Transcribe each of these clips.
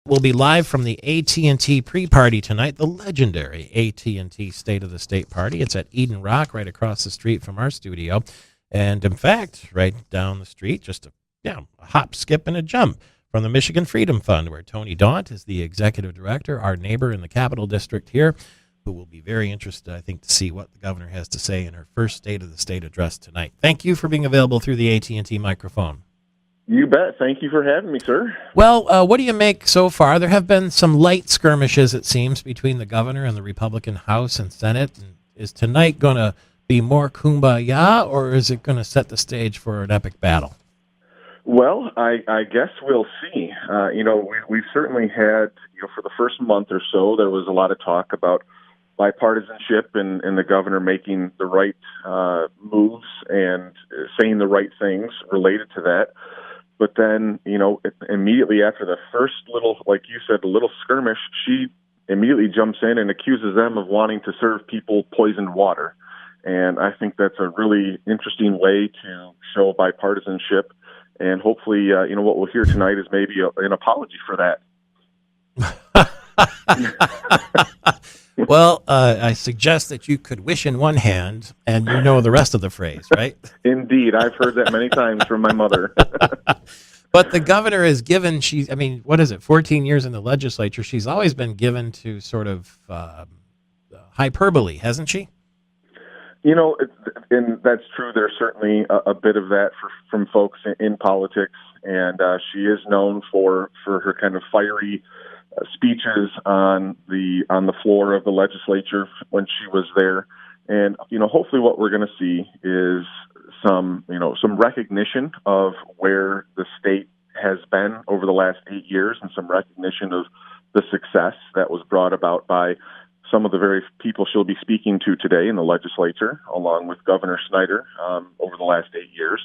We'll be live from the AT&T pre-party tonight, the legendary AT&T State of the State party. It's at Eden Rock, right across the street from our studio. And in fact, right down the street, just a hop, skip, and a jump from the Michigan Freedom Fund, where Tony Daunt is the executive director, our neighbor in the Capital District here, who will be very interested, I think, to see what the governor has to say in her first State of the State address tonight. Thank you for being available through the AT&T microphone. You bet. Thank you for having me, sir. Well, what do you make so far? There have been some light skirmishes, it seems, between the governor and the Republican House and Senate. And is tonight going to be more kumbaya, or is it going to set the stage for an epic battle? Well, I guess we'll see. We've certainly had, for the first month or so, there was a lot of talk about bipartisanship and the governor making the right moves and saying the right things related to that. But then, immediately after the first little, like you said, little skirmish, she immediately jumps in and accuses them of wanting to serve people poisoned water. And I think that's a really interesting way to show bipartisanship. And hopefully, what we'll hear tonight is maybe an apology for that. Well, I suggest that you could wish in one hand, and you know the rest of the phrase, right? Indeed. I've heard that many times from my mother. But the governor is given, 14 years in the legislature, she's always been given to sort of hyperbole, hasn't she? And that's true. There's certainly a bit of that from folks in politics, and she is known for her kind of fiery speeches on the floor of the legislature when she was there. And hopefully what we're going to see is some recognition of where the state has been over the last 8 years, and some recognition of the success that was brought about by some of the very people she'll be speaking to today in the legislature, along with Governor Snyder, over the last 8 years,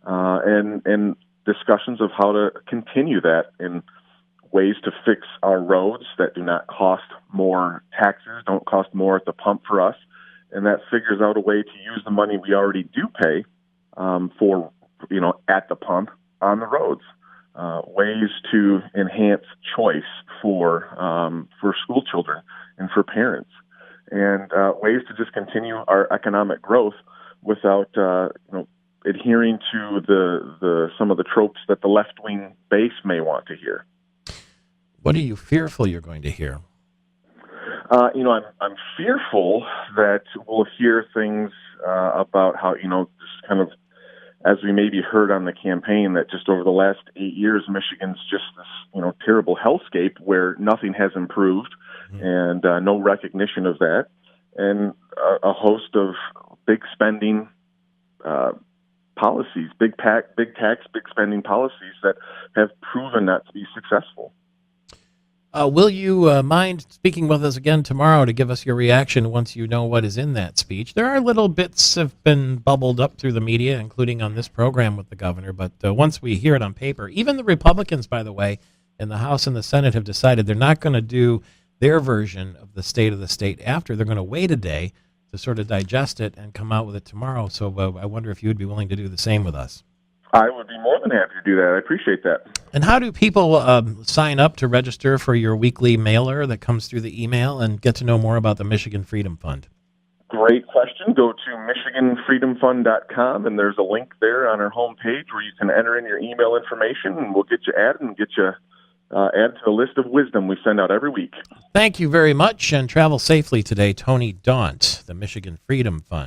and discussions of how to continue that in ways to fix our roads that do not cost more taxes, don't cost more at the pump for us, and that figures out a way to use the money we already do pay for, at the pump on the roads. Ways to enhance choice for school children and for parents, and ways to just continue our economic growth without adhering to some of the tropes that the left wing base may want to hear. What are you fearful you're going to hear? I'm fearful that we'll hear things about how, just kind of, as we maybe heard on the campaign, that just over the last 8 years, Michigan's just this, terrible hellscape where nothing has improved, and no recognition of that, and a host of big spending policies, big tax, big spending policies that have proven not to be successful. Will you mind speaking with us again tomorrow to give us your reaction once you know what is in that speech? There are little bits have been bubbled up through the media, including on this program with the governor, but once we hear it on paper, even the Republicans, by the way, in the House and the Senate have decided they're not going to do their version of the State of the State after. They're going to wait a day to sort of digest it and come out with it tomorrow. So I wonder if you would be willing to do the same with us. I would be more than happy to do that. I appreciate that. And how do people sign up to register for your weekly mailer that comes through the email and get to know more about the Michigan Freedom Fund? Great question. Go to MichiganFreedomFund.com, and there's a link there on our homepage where you can enter in your email information, and we'll get you added and get you added to the list of wisdom we send out every week. Thank you very much, and travel safely today. Tony Daunt, the Michigan Freedom Fund.